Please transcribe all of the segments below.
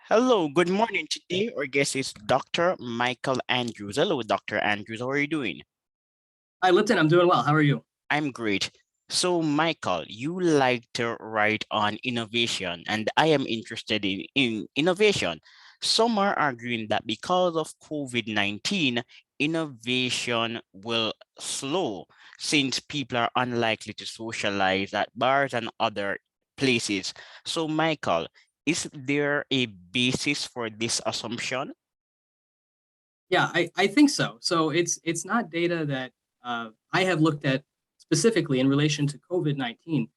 Hello, good morning. Today our guest is Dr. Michael Andrews. Hello, Dr. Andrews. How are you doing? Hi, Lipton. I'm doing well. How are you? I'm great. So, Michael, you like to write on innovation, and I am interested in innovation. Some are arguing that because of COVID-19, innovation will slow since people are unlikely to socialize at bars and other places. So, Michael, is there a basis for this assumption? Yeah, I think so. So it's not data that I have looked at specifically in relation to COVID-19.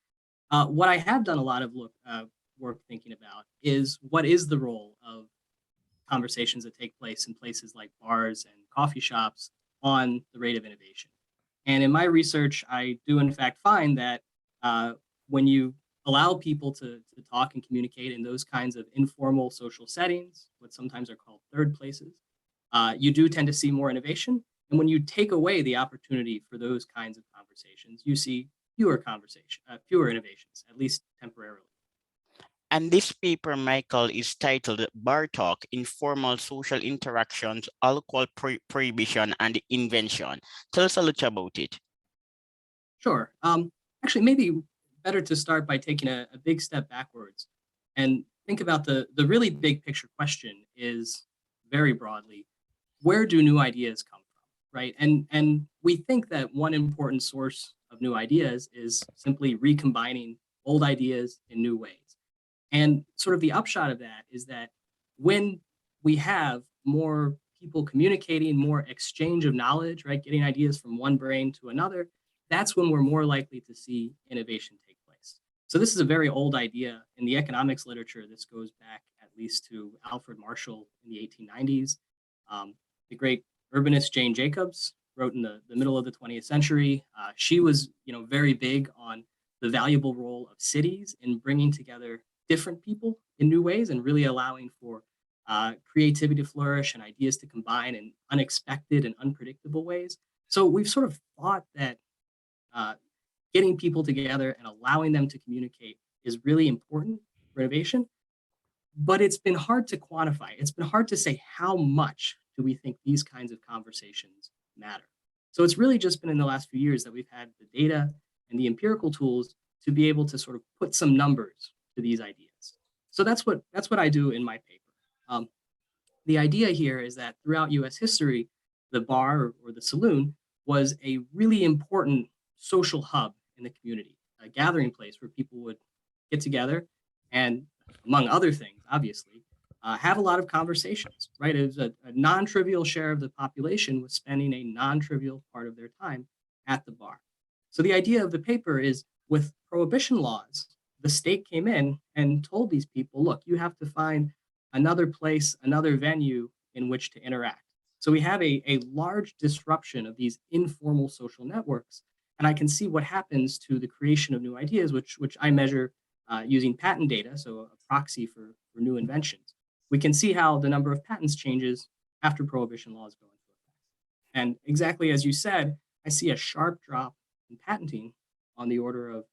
What I have done a lot of work thinking about is what is the role of conversations that take place in places like bars and coffee shops on the rate of innovation. And in my research, I do in fact find that when you allow people to talk and communicate in those kinds of informal social settings, what sometimes are called third places, you do tend to see more innovation. And when you take away the opportunity for those kinds of conversations, you see fewer innovations, at least temporarily. And this paper, Michael, is titled Bar Talk, Informal Social Interactions, Alcohol Prohibition and Invention. Tell us a little about it. Sure. Actually, maybe better to start by taking a big step backwards and think about the really big picture question is very broadly, where do new ideas come from, right? And we think that one important source of new ideas is simply recombining old ideas in new ways. And sort of the upshot of that is that when we have more people communicating, more exchange of knowledge, right, getting ideas from one brain to another, that's when we're more likely to see innovation take place. So this is a very old idea in the economics literature. This goes back at least to Alfred Marshall in the 1890s. The great urbanist Jane Jacobs wrote in the middle of the 20th century. She was, very big on the valuable role of cities in bringing together different people in new ways and really allowing for creativity to flourish and ideas to combine in unexpected and unpredictable ways. So we've sort of thought that uh, getting people together and allowing them to communicate is really important for innovation, but it's been hard to quantify. It's been hard to say how much do we think these kinds of conversations matter. So it's really just been in the last few years that we've had the data and the empirical tools to be able to sort of put some numbers to these ideas. So that's what I do in my paper. The idea here is that throughout U.S. history, the bar or the saloon was a really important social hub in the community, a gathering place where people would get together and, among other things, obviously, have a lot of conversations. Right, it was a non-trivial share of the population was spending a non-trivial part of their time at the bar. So the idea of the paper is with prohibition laws, the state came in and told these people, look, you have to find another place, another venue in which to interact. So we have a large disruption of these informal social networks. And I can see what happens to the creation of new ideas, which I measure using patent data, so a proxy for new inventions. We can see how the number of patents changes after prohibition laws go into effect. And exactly as you said, I see a sharp drop in patenting on the order of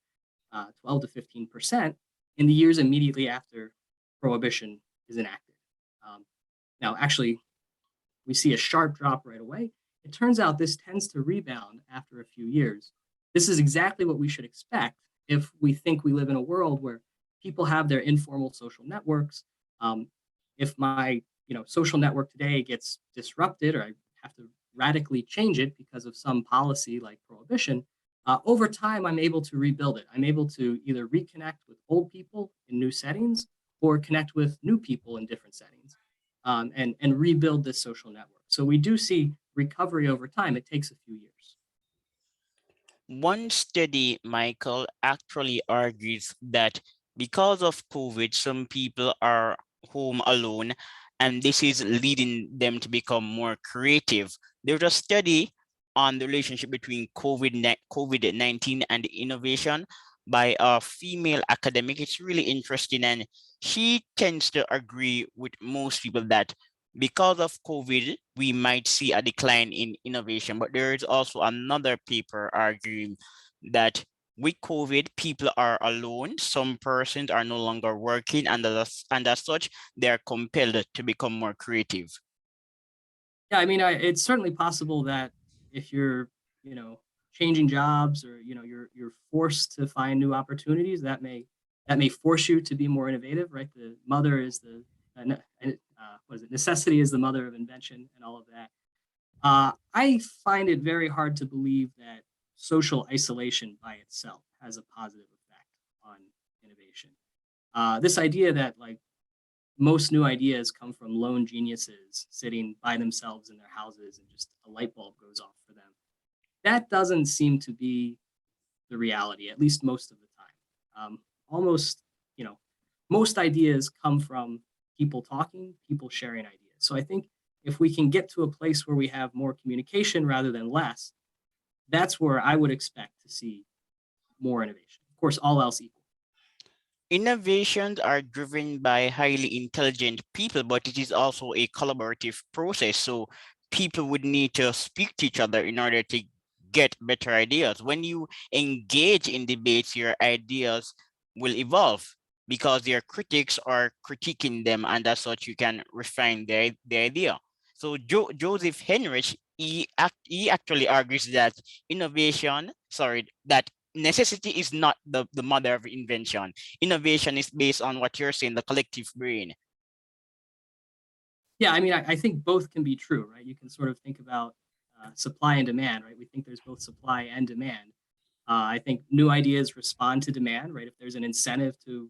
12 to 15% in the years immediately after prohibition is enacted. Um, Now, actually, we see a sharp drop right away. It turns out this tends to rebound after a few years. This is exactly what we should expect if we think we live in a world where people have their informal social networks. Um, if my social network today gets disrupted or I have to radically change it because of some policy like prohibition, over time I'm able to rebuild it. I'm able to either reconnect with old people in new settings or connect with new people in different settings and rebuild this social network. So we do see recovery over time. It takes a few years. One study, Michael, actually argues that because of COVID, some people are home alone, and this is leading them to become more creative. There's a study on the relationship between COVID-19 and innovation by a female academic. It's really interesting, and she tends to agree with most people that because of COVID, we might see a decline in innovation. But there is also another paper arguing that with COVID, people are alone. Some persons are no longer working, and as such, they are compelled to become more creative. Yeah, I mean, it's certainly possible that if you're, you know, changing jobs or you're forced to find new opportunities, that may force you to be more innovative, right? The mother is the what is it? Necessity is the mother of invention, and all of that. I find it very hard to believe that social isolation by itself has a positive effect on innovation. This idea that like most new ideas come from lone geniuses sitting by themselves in their houses and just a light bulb goes off for them. That doesn't seem to be the reality, at least most of the time. Almost, you know, most ideas come from people talking, people sharing ideas. So I think if we can get to a place where we have more communication rather than less, that's where I would expect to see more innovation. Of course, all else equal. Innovations are driven by highly intelligent people, but it is also a collaborative process. So people would need to speak to each other in order to get better ideas. When you engage in debates, your ideas will evolve because your critics are critiquing them, and as such, you can refine the idea. So Joseph Henrich, he actually argues that that necessity is not the mother of invention. Innovation is based on what you're saying, the collective brain. Yeah, I mean, I think both can be true, right? You can sort of think about supply and demand, right? We think there's both supply and demand. I think new ideas respond to demand, right? If there's an incentive to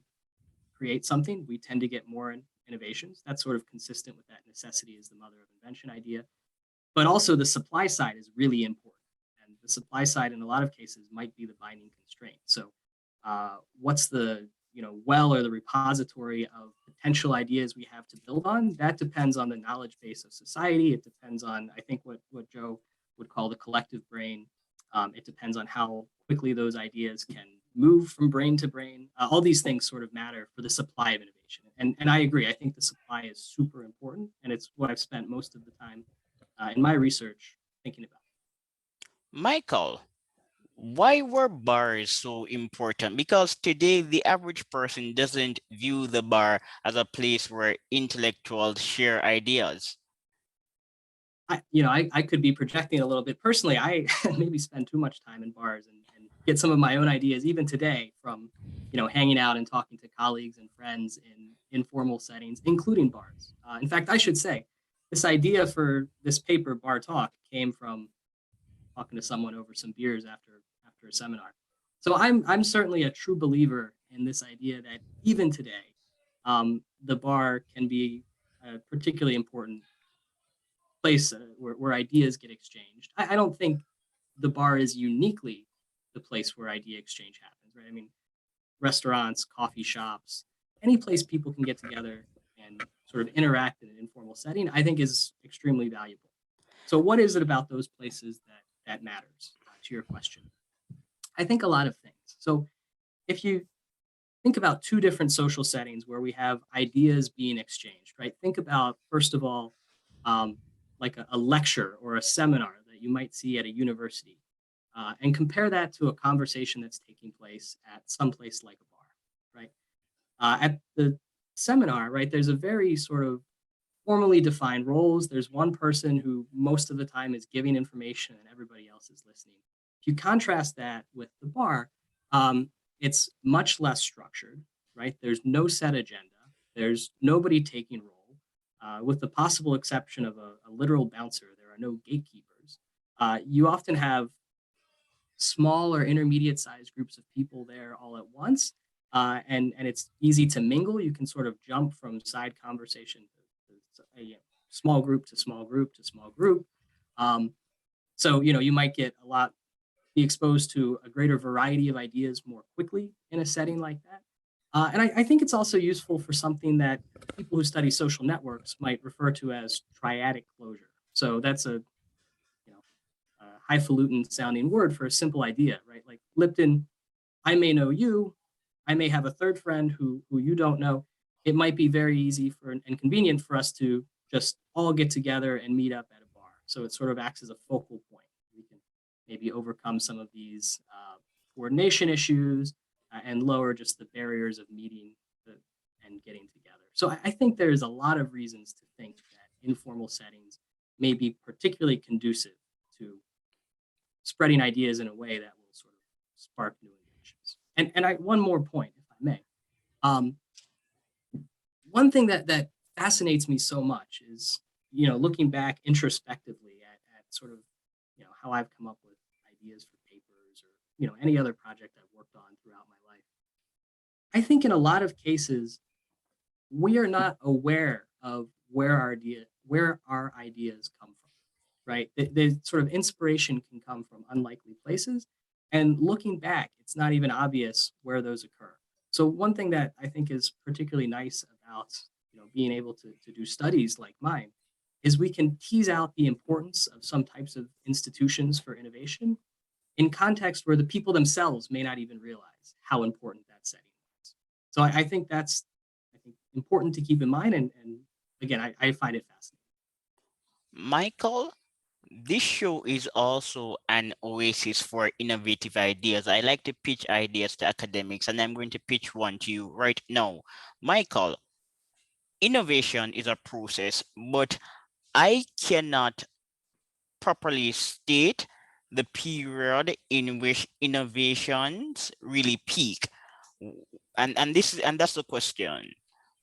create something, we tend to get more innovations. That's sort of consistent with that necessity is the mother of invention idea. But also the supply side is really important. And the supply side in a lot of cases might be the binding constraint. So what's the well or the repository of potential ideas we have to build on? That depends on the knowledge base of society. It depends on, I think, what Joe would call the collective brain. It depends on how quickly those ideas can move from brain to brain. All these things sort of matter for the supply of innovation. And I agree. I think the supply is super important, and it's what I've spent most of the time in my research thinking about. Michael, why were bars so important? Because today the average person doesn't view the bar as a place where intellectuals share ideas. I could be projecting a little bit. Personally, I maybe spend too much time in bars and get some of my own ideas, even today, from hanging out and talking to colleagues and friends in informal settings, including bars. In fact, I should say, this idea for this paper, Bar Talk, came from talking to someone over some beers after a seminar. So I'm certainly a true believer in this idea that even today, the bar can be a particularly important place where ideas get exchanged. I don't think the bar is uniquely the place where idea exchange happens, right? I mean, restaurants, coffee shops, any place people can get together and sort of interact in an informal setting, I think is extremely valuable. So, what is it about those places that matters? To your question, I think a lot of things. So, if you think about two different social settings where we have ideas being exchanged, right? Think about, first of all, um, like a lecture or a seminar that you might see at a university, and compare that to a conversation that's taking place at some place like a bar, right? At the seminar, right, there's a very sort of formally defined roles. There's one person who most of the time is giving information and everybody else is listening. If you contrast that with the bar, um, it's much less structured, right? There's no set agenda. There's nobody taking role. With the possible exception of a literal bouncer, there are no gatekeepers. You often have small or intermediate sized groups of people there all at once. And it's easy to mingle. You can sort of jump from side conversation to a small group to small group to small group. Um, so you might get be exposed to a greater variety of ideas more quickly in a setting like that. And I think it's also useful for something that people who study social networks might refer to as triadic closure. So that's you know highfalutin sounding word for a simple idea, right? Like Lipton, I may know you, I may have a third friend who you don't know. It might be very easy and convenient for us to just all get together and meet up at a bar. So it sort of acts as a focal point. We can maybe overcome some of these coordination issues and lower just the barriers of meeting and getting together. So I think there's a lot of reasons to think that informal settings may be particularly conducive to spreading ideas in a way that will sort of spark new innovations. And one more point, if I may. Um, One thing that fascinates me so much is, looking back introspectively at sort of, how I've come up with ideas for papers or, any other project I've worked on throughout my life. I think in a lot of cases, we are not aware of where our ideas come from, right? The sort of inspiration can come from unlikely places, and looking back, it's not even obvious where those occur. So one thing that I think is particularly nice about being able to do studies like mine is we can tease out the importance of some types of institutions for innovation in context where the people themselves may not even realize how important that setting was. So I think that's important to keep in mind, and again, I find it fascinating. Michael, this show is also an oasis for innovative ideas. I like to pitch ideas to academics, and I'm going to pitch one to you right now. Michael, innovation is a process, but I cannot properly state the period in which innovations really peak. And that's the question.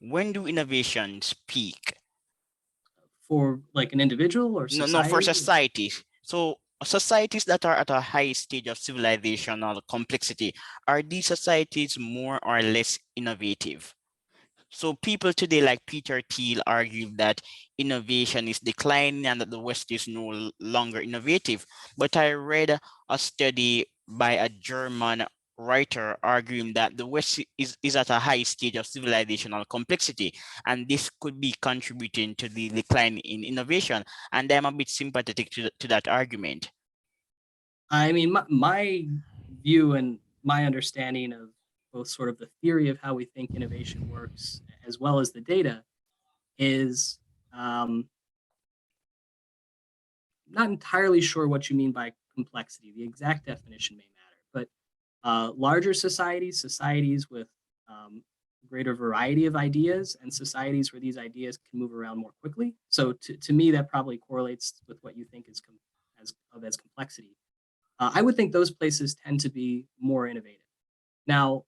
When do innovations peak? For like an individual or No, for society. societies. So societies that are at a high stage of civilizational complexity, are these societies more or less innovative? So people today like Peter Thiel argue that innovation is declining and that the West is no longer innovative. But I read a study by a German writer arguing that the West is at a high stage of civilizational complexity, and this could be contributing to the decline in innovation. And I'm a bit sympathetic to that argument. I mean, my view and my understanding of both sort of the theory of how we think innovation works as well as the data is not entirely sure what you mean by complexity. The exact definition may matter, but larger societies, societies with greater variety of ideas, and societies where these ideas can move around more quickly. So to me, that probably correlates with what you think is as complexity. I would think those places tend to be more innovative. Now,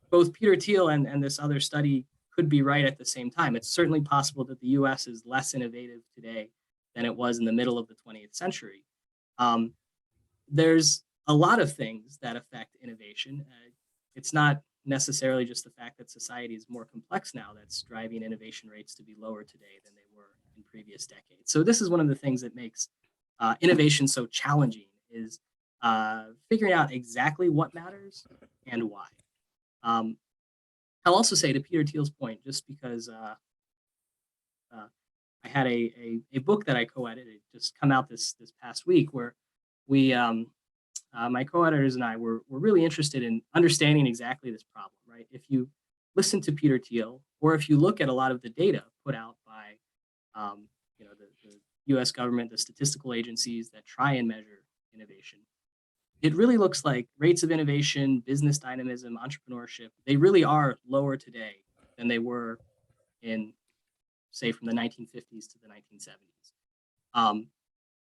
both Peter Thiel and this other study could be right at the same time. It's certainly possible that the US is less innovative today than it was in the middle of the 20th century. Um, there's a lot of things that affect innovation. It's not necessarily just the fact that society is more complex now that's driving innovation rates to be lower today than they were in previous decades. So this is one of the things that makes innovation so challenging is figuring out exactly what matters and why. Um, I'll also say to Peter Thiel's point, just because uh, I had a book that I co-edited just come out this past week where we my co-editors and I were really interested in understanding exactly this problem. Right, if you listen to Peter Thiel, or if you look at a lot of the data put out by the U.S. government, the statistical agencies that try and measure innovation, it really looks like rates of innovation, business dynamism, entrepreneurship, they really are lower today than they were in, say, from the 1950s to the 1970s. Um,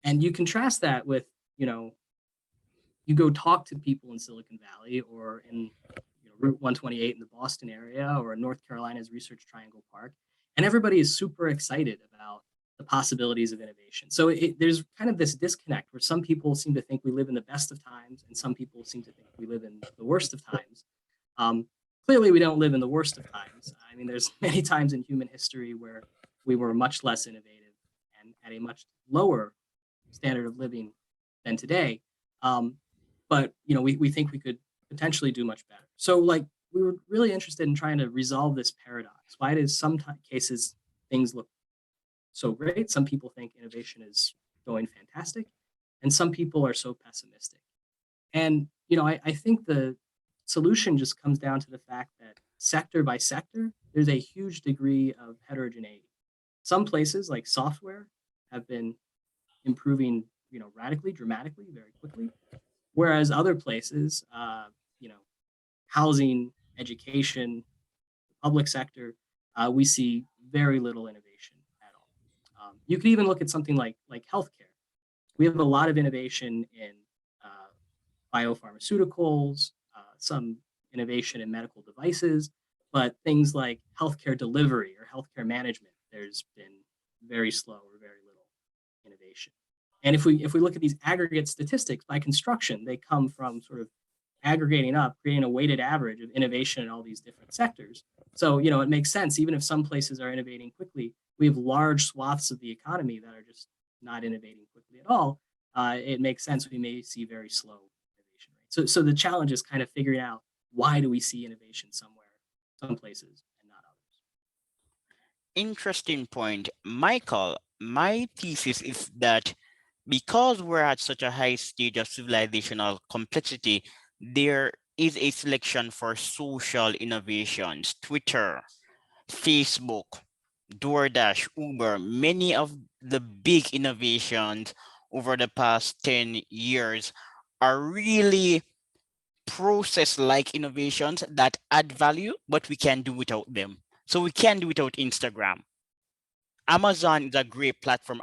and you contrast that with, you go talk to people in Silicon Valley or in Route 128 in the Boston area or in North Carolina's Research Triangle Park, and everybody is super excited about the possibilities of innovation. So there's kind of this disconnect where some people seem to think we live in the best of times, and some people seem to think we live in the worst of times. Um, Clearly, we don't live in the worst of times. I mean, there's many times in human history where we were much less innovative and at a much lower standard of living than today. Um, but we think we could potentially do much better. So like we were really interested in trying to resolve this paradox. Why does some cases things look so great? Some people think innovation is going fantastic, and some people are so pessimistic. And I think the solution just comes down to the fact that sector by sector, there's a huge degree of heterogeneity. Some places like software have been improving, radically, dramatically, very quickly. Whereas other places, housing, education, the public sector, we see very little innovation at all. You could even look at something like healthcare. We have a lot of innovation in uh, biopharmaceuticals, some innovation in medical devices, but things like healthcare delivery or healthcare management, there's been very slow or very little innovation. And if we look at these aggregate statistics by construction, they come from sort of aggregating up, creating a weighted average of innovation in all these different sectors. So, it makes sense. Even if some places are innovating quickly, we have large swaths of the economy that are just not innovating quickly at all. It makes sense we may see very slow innovation rates. So the challenge is kind of figuring out why do we see innovation somewhere, some places, and not others. Interesting point. Michael, my thesis is that because we're at such a high stage of civilizational complexity, there is a selection for social innovations. Twitter, Facebook, DoorDash, Uber, many of the big innovations over the past 10 years are really process like innovations that add value, but we can't do without them. So we can't do without Instagram. Amazon is a great platform.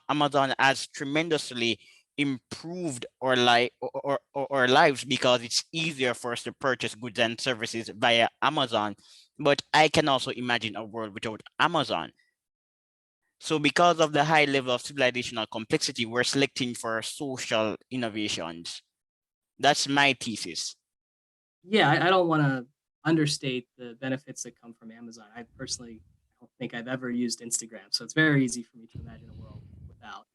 Amazon has tremendously improved our lives because it's easier for us to purchase goods and services via Amazon. But I can also imagine a world without Amazon. So because of the high level of civilizational complexity, we're selecting for social innovations. That's my thesis. Yeah, I don't want to understate the benefits that come from Amazon. I personally don't think I've ever used Instagram, so it's very easy for me to imagine a world without.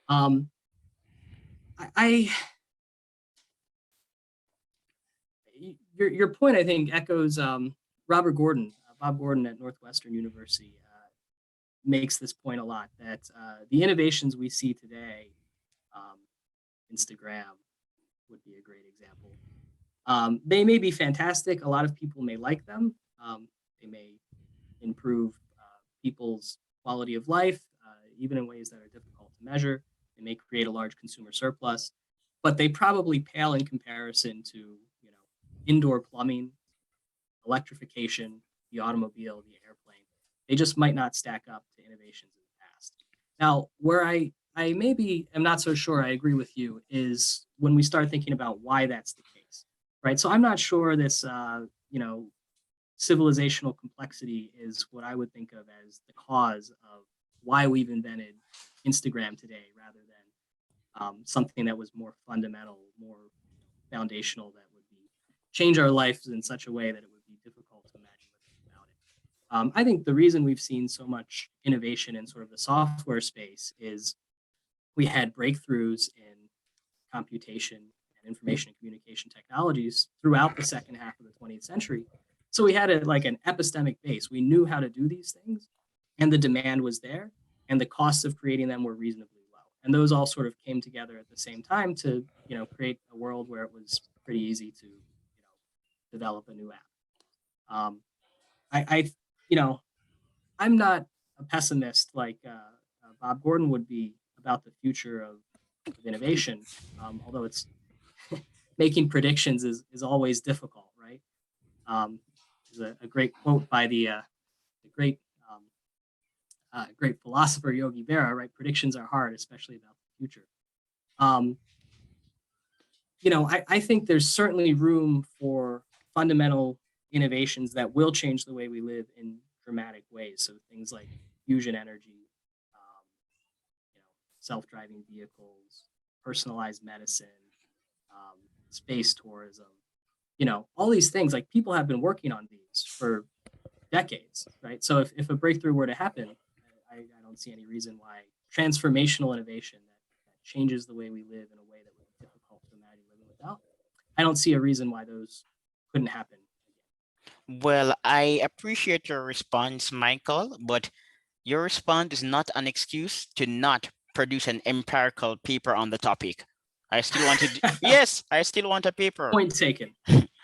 Um, I your point, I think, echoes Robert Gordon, Bob Gordon at Northwestern University, makes this point a lot that the innovations we see today, um, Instagram would be a great example. They may be fantastic. A lot of people may like them. They may improve people's quality of life, even in ways that are difficult to measure. They may create a large consumer surplus, but they probably pale in comparison to indoor plumbing, electrification, the automobile, the airplane. They just might not stack up to innovations in the past. Now, where I maybe am not so sure I agree with you is when we start thinking about why that's the case, right? So I'm not sure this, civilizational complexity is what I would think of as the cause of why we've invented Instagram today rather than something that was more fundamental, more foundational, that would be change our lives in such a way that it would be difficult to imagine living without it. I think the reason we've seen so much innovation in sort of the software space is we had breakthroughs in computation and information and communication technologies throughout the second half of the 20th century. So we had like an epistemic base. We knew how to do these things, and the demand was there, and the costs of creating them were reasonably low. And those all sort of came together at the same time to create a world where it was pretty easy to develop a new app. I you know I'm not a pessimist like Bob Gordon would be about the future of innovation, although it's making predictions is always difficult, right? There's a great quote by the great great philosopher Yogi Berra, right? Predictions are hard, especially about the future. Um, I think there's certainly room for fundamental innovations that will change the way we live in dramatic ways. So things like fusion energy, um, self-driving vehicles, personalized medicine, space tourism, all these things. Like people have been working on these for decades, right? So if a breakthrough were to happen, I don't see any reason why transformational innovation that changes the way we live in a way that would be difficult to imagine living without, I don't see a reason why those couldn't happen again. Well, I appreciate your response, Michael, but your response is not an excuse to not produce an empirical paper on the topic. I still want to, yes, I still want a paper. Point taken.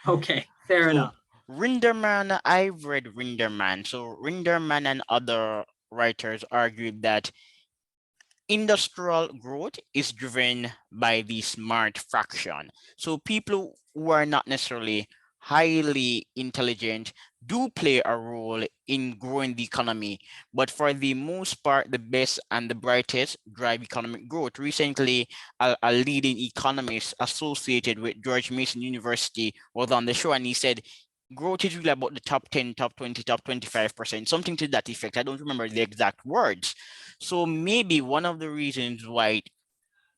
Okay, fair So enough. Rinderman, I've read Rinderman. So Rinderman and other writers argued that industrial growth is driven by the smart fraction. So people who are not necessarily highly intelligent do play a role in growing the economy. But for the most part, the best and the brightest drive economic growth. Recently, a leading economist associated with George Mason University was on the show, and he said growth is really about the top 10, top 20, top 25%, something to that effect. I don't remember the exact words. So maybe one of the reasons why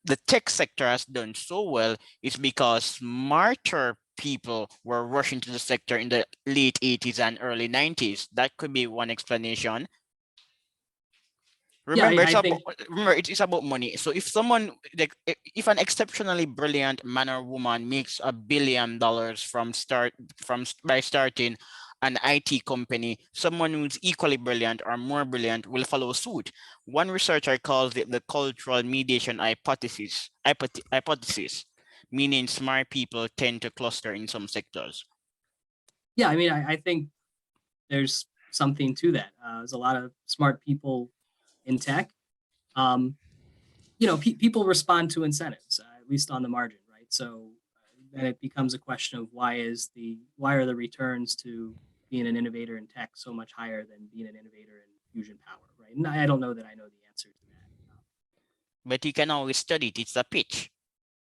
the tech sector has done so well is because smarter people were rushing to the sector in the late 80s and early 90s. That could be one explanation. Yeah, Remember, I think it's about money. So if someone like if an exceptionally brilliant man or woman makes $1 billion by starting an IT company, someone who's equally brilliant or more brilliant will follow suit. One researcher calls it the cultural mediation hypothesis, meaning smart people tend to cluster in some sectors. yeah, I mean, I think there's something to that. There's a lot of smart people in tech. Um, people respond to incentives, at least on the margin, right? So then it becomes a question of why are the returns to being an innovator in tech so much higher than being an innovator in fusion power, right? And I don't know that I know the answer to that. But you can always study it. It's a pitch.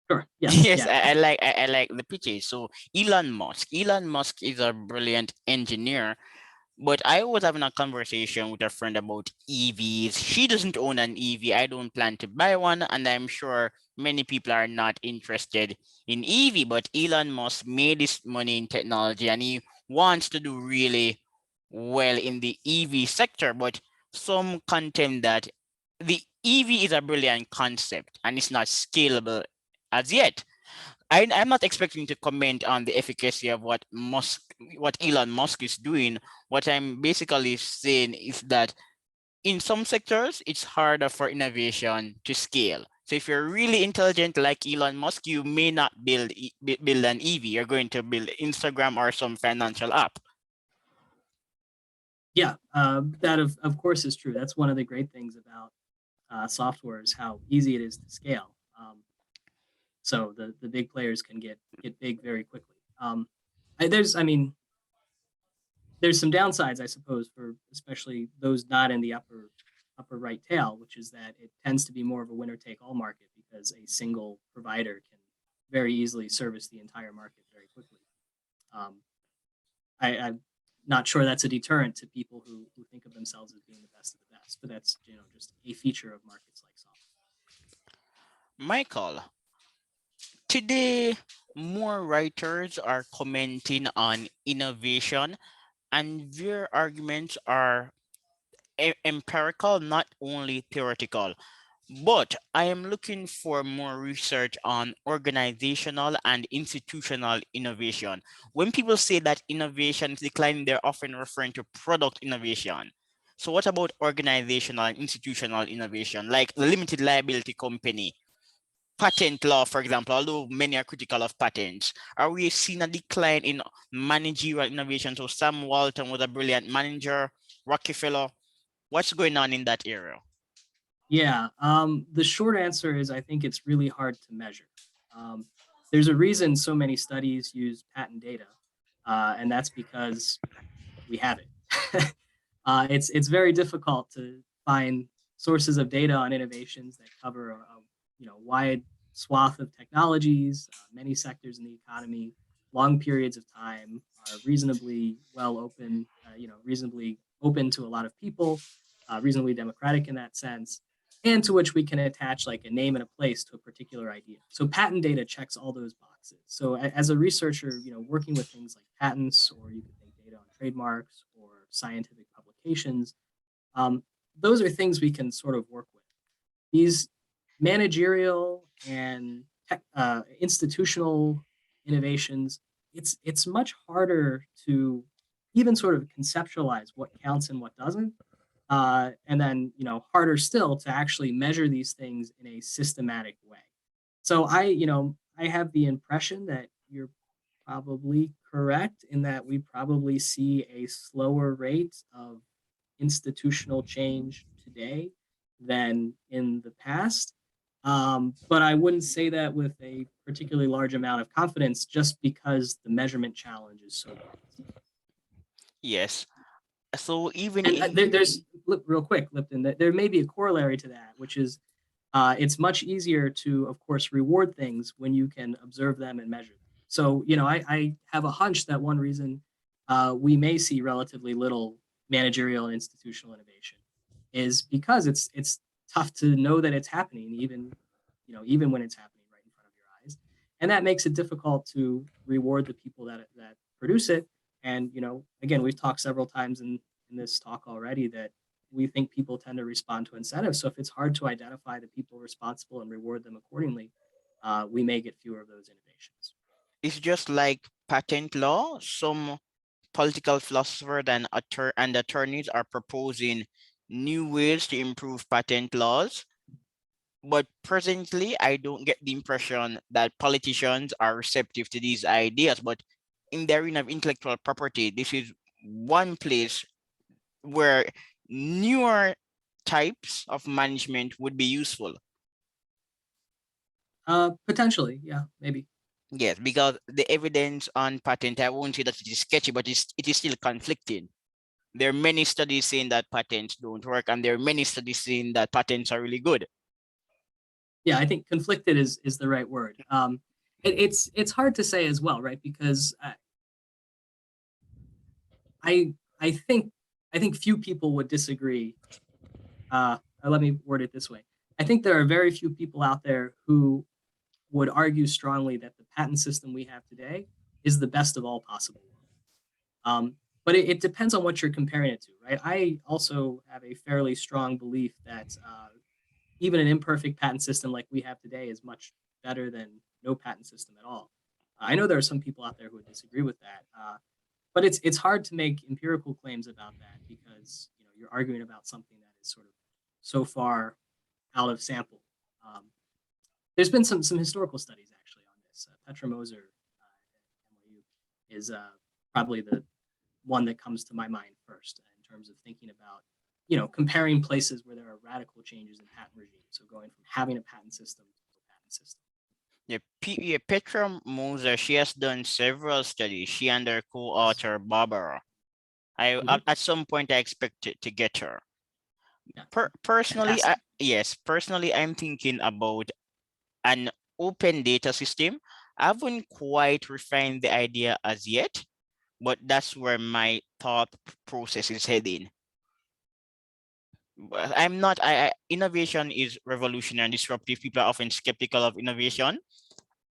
Sure. Yes. Yes, Yeah. I like the pitches. So Elon Musk. Elon Musk is a brilliant engineer, but I was having a conversation with a friend about EVs. She doesn't own an EV. I don't plan to buy one, and I'm sure many people are not interested in EV. But Elon Musk made his money in technology, and he wants to do really well in the EV sector. But some contend that the EV is a brilliant concept and it's not scalable as yet. I'm not expecting to comment on the efficacy of what Elon Musk is doing. What I'm basically saying is that in some sectors, it's harder for innovation to scale. So if you're really intelligent like Elon Musk, you may not build an EV. You're going to build Instagram or some financial app. Yeah. That of course is true. That's one of the great things about software is how easy it is to scale. So the big players can get big very quickly. I mean, there's some downsides, I suppose, for especially those not in the upper right tail, which is that it tends to be more of a winner take all market because a single provider can very easily service the entire market very quickly. Um, I'm not sure that's a deterrent to people who think of themselves as being the best of the best, but that's just a feature of markets like software. Michael, today more writers are commenting on innovation and their arguments are empirical, not only theoretical. But I am looking for more research on organizational and institutional innovation. When people say that innovation is declining, they're often referring to product innovation. So, what about organizational and institutional innovation, like the limited liability company, patent law, for example, although many are critical of patents? Are we seeing a decline in managerial innovation? So, Sam Walton was a brilliant manager, Rockefeller. What's going on in that area? Yeah, the short answer is I think it's really hard to measure. Um, there's a reason so many studies use patent data, and that's because we have it. It's very difficult to find sources of data on innovations that cover a wide swath of technologies, many sectors in the economy, long periods of time, are reasonably well open, reasonably open to a lot of people, reasonably democratic in that sense, and to which we can attach like a name and a place to a particular idea. So patent data checks all those boxes. So as a researcher, working with things like patents, or you could think data on trademarks or scientific publications, um, those are things we can sort of work with. These managerial and institutional innovations, it's much harder to even sort of conceptualize what counts and what doesn't, and then harder still to actually measure these things in a systematic way. So I have the impression that you're probably correct in that we probably see a slower rate of institutional change today than in the past. But I wouldn't say that with a particularly large amount of confidence just because the measurement challenge is so great. Yes. So even And in there's real quick, Lipton, there may be a corollary to that, which is it's much easier to, of course, reward things when you can observe them and measure them. So, I have a hunch that one reason we may see relatively little managerial and institutional innovation is because it's tough to know that it's happening, even when it's happening right in front of your eyes, and that makes it difficult to reward the people that produce it. And again, we've talked several times in this talk already that we think people tend to respond to incentives. So if it's hard to identify the people responsible and reward them accordingly, we may get fewer of those innovations. it's just like patent law. Some political philosophers and attorneys are proposing new ways to improve patent laws. But presently, I don't get the impression that politicians are receptive to these ideas. But in the arena of intellectual property, this is one place where newer types of management would be useful. Potentially, yeah, maybe. Yes, because the evidence on patent, I won't say that it is sketchy, but it is still conflicting. There are many studies saying that patents don't work, and there are many studies saying that patents are really good. Yeah, I think conflicted is the right word. It's hard to say as well, right? Because I I think I think few people would disagree. Let me word it this way: I think there are very few people out there who would argue strongly that the patent system we have today is the best of all possible worlds. But it depends on what you're comparing it to, right? I also have a fairly strong belief that even an imperfect patent system like we have today is much better than no patent system at all. I know there are some people out there who would disagree with that, but it's hard to make empirical claims about that because you're arguing about something that is sort of so far out of sample. Um, there's been some historical studies actually on this. Petra Moser at NYU is probably the one that comes to my mind first in terms of thinking about comparing places where there are radical changes in patent regimes. So going from having a patent system to a patent system. Yeah, Petra Moser, she has done several studies. She and her Yes. co-author Barbara. I Mm-hmm. at some point I expect to get her. Yeah. Personally, Fantastic. yes, personally, I'm thinking about an open data system. I haven't quite refined the idea as yet, but that's where my thought process is heading. I'm not, innovation is revolutionary and disruptive. People are often skeptical of innovation,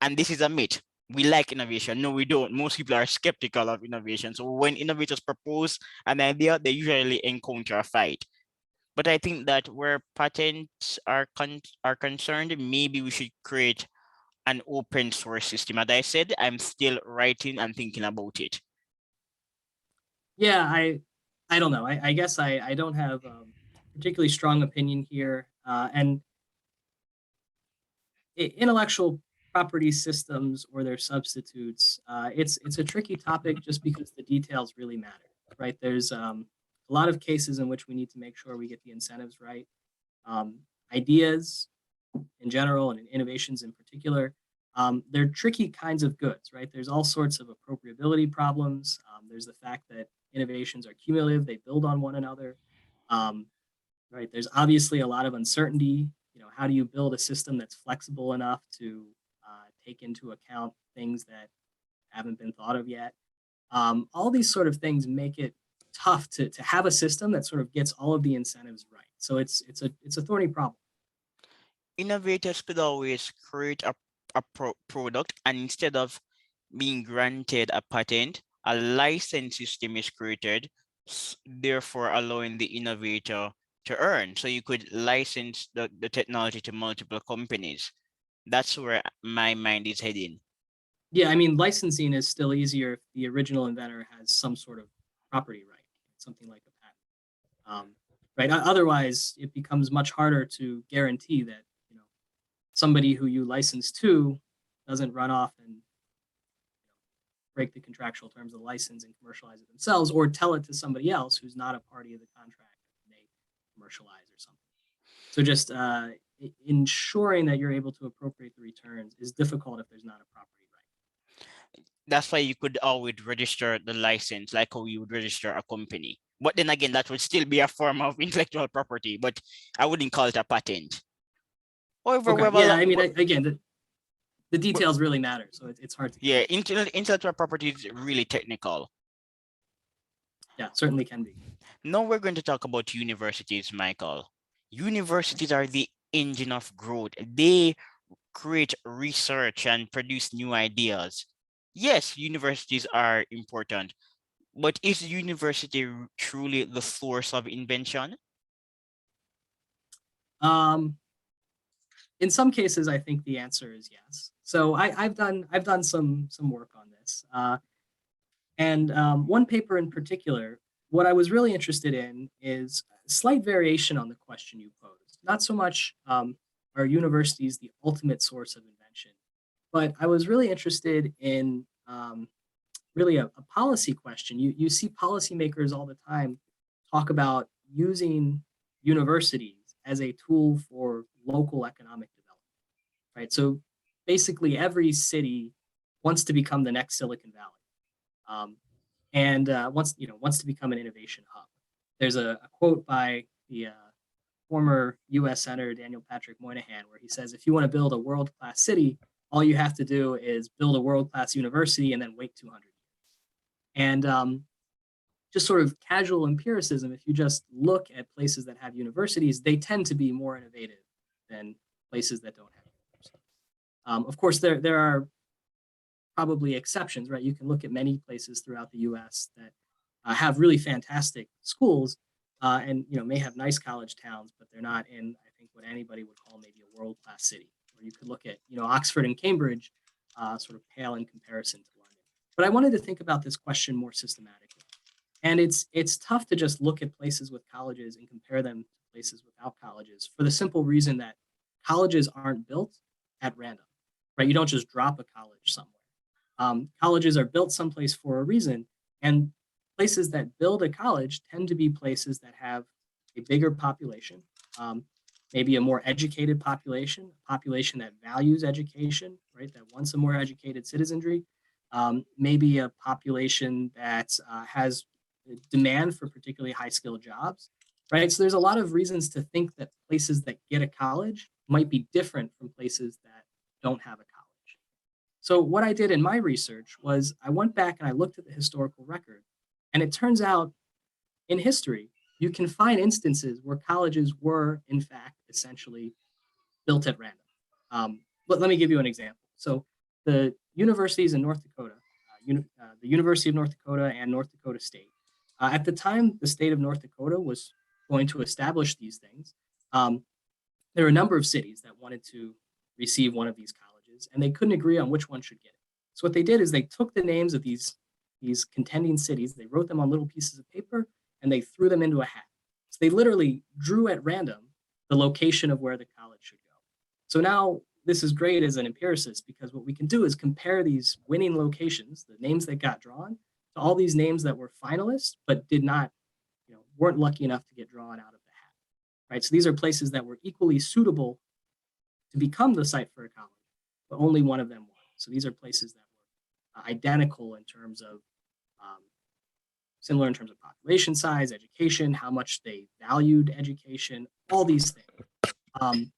and this is a myth. We like innovation. No, we don't. Most people are skeptical of innovation. So when innovators propose an idea, they usually encounter a fight. But I think that where patents are concerned, maybe we should create an open source system. As I said, I'm still writing and thinking about it. Yeah, I don't know. I guess I don't have particularly strong opinion here. And intellectual property systems or their substitutes, it's a tricky topic just because the details really matter, right? There's a lot of cases in which we need to make sure we get the incentives right. Um, Ideas in general and innovations in particular, they're tricky kinds of goods, right? There's all sorts of appropriability problems. There's the fact that innovations are cumulative, they build on one another. Um, right? There's obviously a lot of uncertainty. How do you build a system that's flexible enough to take into account things that haven't been thought of yet? All these sort of things make it tough to have a system that sort of gets all of the incentives right. So it's a thorny problem. Innovators could always create a product, and instead of being granted a patent, a license system is created, therefore allowing the innovator to earn. So you could license the technology to multiple companies. That's where my mind is heading. Yeah, I mean, licensing is still easier if the original inventor has some sort of property right, something like a patent. Right. Otherwise, it becomes much harder to guarantee that somebody who you license to doesn't run off and break the contractual terms of the license and commercialize it themselves, or tell it to somebody else who's not a party of the contract that they commercialize or something. So just ensuring that you're able to appropriate the returns is difficult if there's not a property right. That's why you could always register the license like how you would register a company. But then again, that would still be a form of intellectual property, but I wouldn't call it a patent. However, we Okay, have a yeah, lot. I mean, again, the details really matter, so it's hard to Yeah, compare. intellectual property is really technical. Yeah, certainly can be. Now we're going to talk about universities, Michael. Universities are the engine of growth. They create research and produce new ideas. Yes, universities are important, but is university truly the source of invention? Um, in some cases, I think the answer is yes. So I've done some work on this, and one paper in particular. What I was really interested in is a slight variation on the question you posed. Not so much are universities the ultimate source of invention, but I was really interested in really a policy question. You see policymakers all the time talk about using universities as a tool for local economic development, right? So basically, every city wants to become the next Silicon Valley, um, and wants to become an innovation hub. There's a quote by the former U.S. Senator Daniel Patrick Moynihan where he says, "If you want to build a world class city, all you have to do is build a world class university and then wait 200 years." And just sort of casual empiricism, if you just look at places that have universities, they tend to be more innovative than places that don't have universities. Of course, there are probably exceptions, right? You can look at many places throughout the U.S. that have really fantastic schools, and may have nice college towns, but they're not in, I think, what anybody would call maybe a world class city. Or you could look at Oxford and Cambridge, sort of pale in comparison to London. But I wanted to think about this question more systematically. And it's tough to just look at places with colleges and compare them to places without colleges for the simple reason that colleges aren't built at random, right? You don't just drop a college somewhere. Colleges are built someplace for a reason, and places that build a college tend to be places that have a bigger population, um, maybe a more educated population, a population that values education, right? That wants a more educated citizenry, maybe a population that has demand for particularly high skilled jobs, right? So there's a lot of reasons to think that places that get a college might be different from places that don't have a college. So what I did in my research was I went back and I looked at the historical record, and it turns out in history, you can find instances where colleges were, in fact, essentially built at random. Let me give you an example. So the universities in North Dakota, the University of North Dakota and North Dakota State, at the time the state of North Dakota was going to establish these things, um, there were a number of cities that wanted to receive one of these colleges, and they couldn't agree on which one should get it. So what they did is they took the names of these contending cities, they wrote them on little pieces of paper, and they threw them into a hat. So they literally drew at random the location of where the college should go. So now this is great as an empiricist because what we can do is compare these winning locations, the names that got drawn, to all these names that were finalists but did not, weren't lucky enough to get drawn out of the hat. Right. So these are places that were equally suitable to become the site for a college, but only one of them won. So these are places that were identical in terms of um, similar in terms of population size, education, how much they valued education, all these things. Um,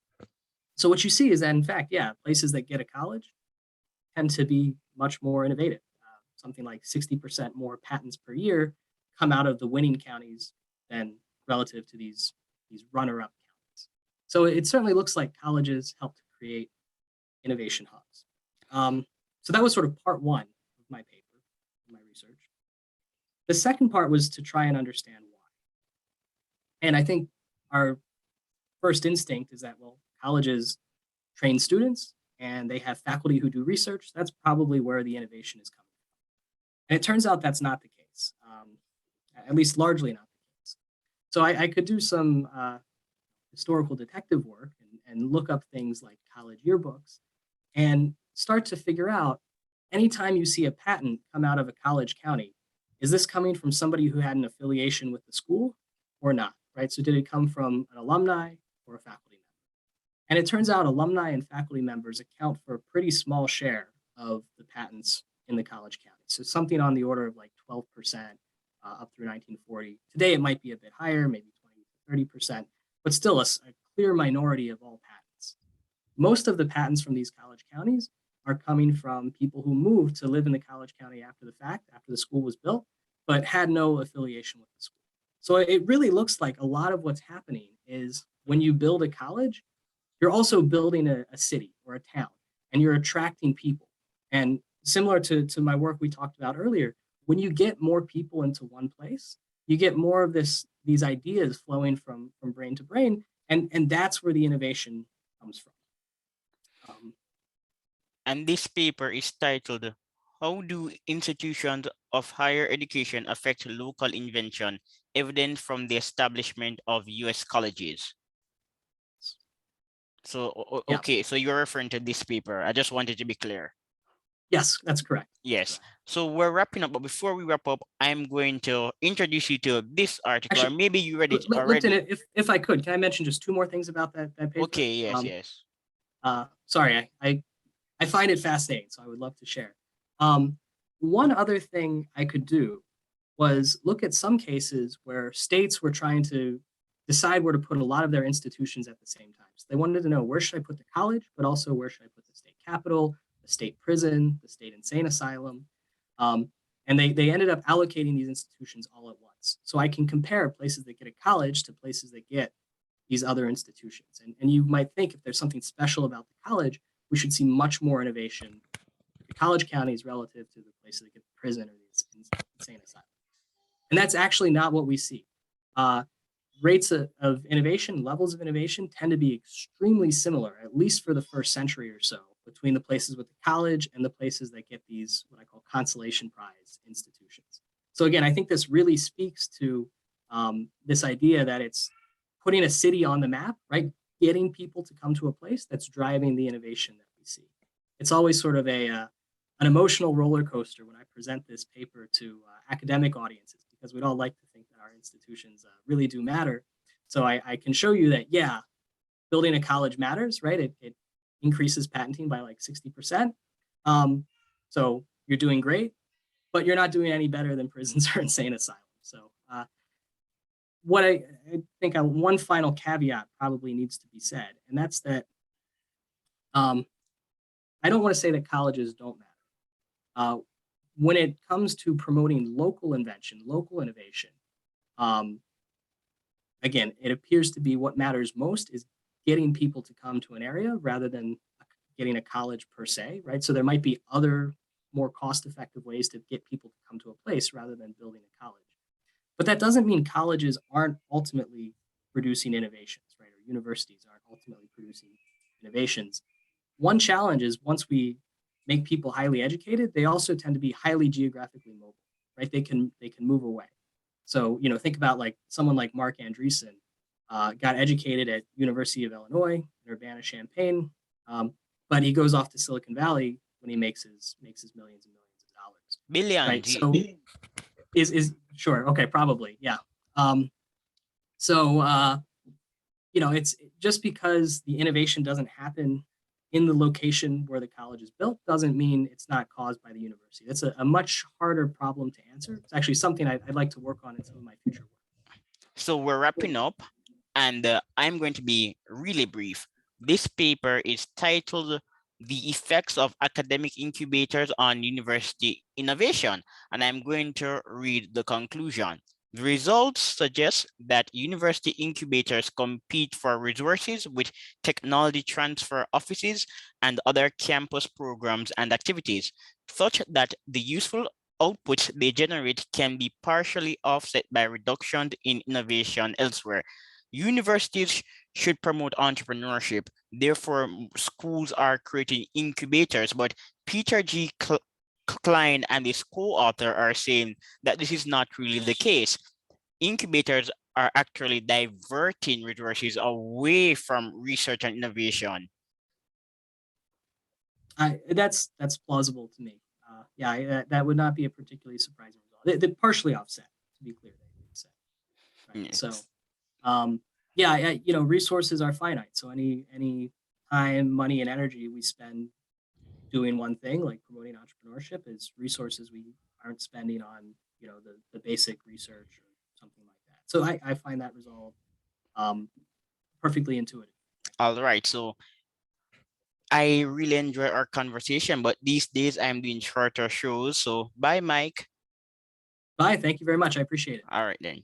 so what you see is that, in fact, yeah, places that get a college tend to be much more innovative. Something like 60% more patents per year come out of the winning counties than relative to these runner-up counties. So it certainly looks like colleges help to create innovation hubs. So that was sort of part one of my paper, my research. The second part was to try and understand why. And I think our first instinct is that, well, colleges train students and they have faculty who do research. That's probably where the innovation is coming from. And it turns out that's not the case, at least largely not the case. So I could do some historical detective work and look up things like college yearbooks and start to figure out anytime you see a patent come out of a college county, is this coming from somebody who had an affiliation with the school or not? Right. So did it come from an alumni or a faculty member. And it turns out alumni and faculty members account for a pretty small share of the patents in the college county. So something on the order of like 12% up through 1940. Today it might be a bit higher, maybe 20 to 30%, but still a clear minority of all patents. Most of the patents from these college counties are coming from people who moved to live in the college county after the fact, after the school was built, but had no affiliation with the school. So it really looks like a lot of what's happening is when you build a college, you're also building a city or a town, and you're attracting people. And similar to my work we talked about earlier, when you get more people into one place, you get more of these ideas flowing from brain to brain, and that's where the innovation comes from. Um, And this paper is titled, How Do Institutions of Higher Education Affect Local Invention? Evidence from the Establishment of U.S. Colleges. So, yeah, okay, so you're referring to this paper. I just wanted to be clear. yes, that's correct. Yes. So we're wrapping up, but before we wrap up, I'm going to introduce you to this article, or Actually, maybe you read it Lipton, already. if I could, can I mention just two more things about that paper? Okay, yes, yes. Sorry, I find it fascinating, so I would love to share. Um, One other thing I could do was look at some cases where states were trying to decide where to put a lot of their institutions at the same time. So they wanted to know, where should I put the college, but also where should I put the state capitol, the state prison, the state insane asylum. And they ended up allocating these institutions all at once. So I can compare places that get a college to places that get these other institutions. And you might think if there's something special about the college, we should see much more innovation at the college counties relative to the places that get the prison or the insane asylum. And that's actually not what we see. Uh, Rates of innovation, levels of innovation tend to be extremely similar, at least for the first century or so, between the places with the college and the places that get these, what I call consolation prize institutions. So again, I think this really speaks to this idea that it's putting a city on the map, right? Getting people to come to a place that's driving the innovation that we see. It's always sort of an emotional roller coaster when I present this paper to academic audiences, because we'd all like to think that our institutions really do matter. So I can show you that, yeah, building a college matters, right? It increases patenting by like 60%. So you're doing great, but you're not doing any better than prisons or insane asylums. So what I think one final caveat probably needs to be said, and that's that um, I don't want to say that colleges don't matter. Uh, when it comes to promoting local invention, local innovation, um, again, it appears to be what matters most is getting people to come to an area rather than getting a college per se, right? So there might be other more cost-effective ways to get people to come to a place rather than building a college. But that doesn't mean colleges aren't ultimately producing innovations, right? Or universities aren't ultimately producing innovations. One challenge is once we make people highly educated, they also tend to be highly geographically mobile, right? They can move away. So think about like someone like Mark Andreessen, got educated at University of Illinois in Urbana-Champaign, but he goes off to Silicon Valley when he makes his millions and millions of dollars, Billion. right? So is sure, okay, probably, yeah. Um, so it's just because the innovation doesn't happen in the location where the college is built doesn't mean it's not caused by the university. That's a much harder problem to answer. It's actually something I'd like to work on in some of my future work. So we're wrapping up, and I'm going to be really brief. This paper is titled The Effects of Academic Incubators on University Innovation, and I'm going to read the conclusion. The results suggest that university incubators compete for resources with technology transfer offices and other campus programs and activities, such that the useful outputs they generate can be partially offset by reduction in innovation elsewhere. Universities should promote entrepreneurship. Therefore, schools are creating incubators, but Peter G. Klein and his co-author are saying that this is not really the case. Incubators are actually diverting resources away from research and innovation. That's plausible to me. Yeah, that would not be a particularly surprising result. They partially offset, to be clear, they said, right? So, Yes. um, Yeah, resources are finite. So any time, money, and energy we spend doing one thing, like promoting entrepreneurship, is resources we aren't spending on, the basic research or something like that. So I find that resolve um, perfectly intuitive. All right. So I really enjoy our conversation, but these days I'm doing shorter shows. So bye, Mike. Bye. Thank you very much. I appreciate it. All right then.